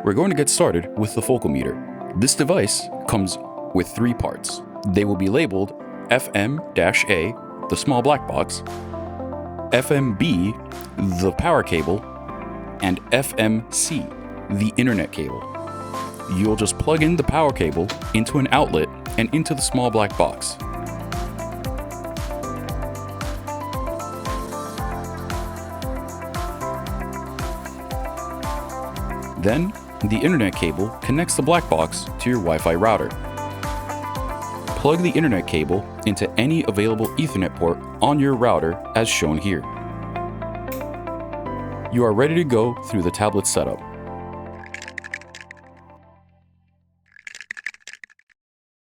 We're going to get started with the focal meter. This device comes with 3 parts. They will be labeled FM-A, the small black box, FMB, the power cable, and FMC, the internet cable. You'll just plug in the power cable into an outlet and into the small black box. Then, the internet cable connects the black box to your Wi-Fi router. Plug the internet cable into any available Ethernet port on your router as shown here. You are ready to go through the tablet setup.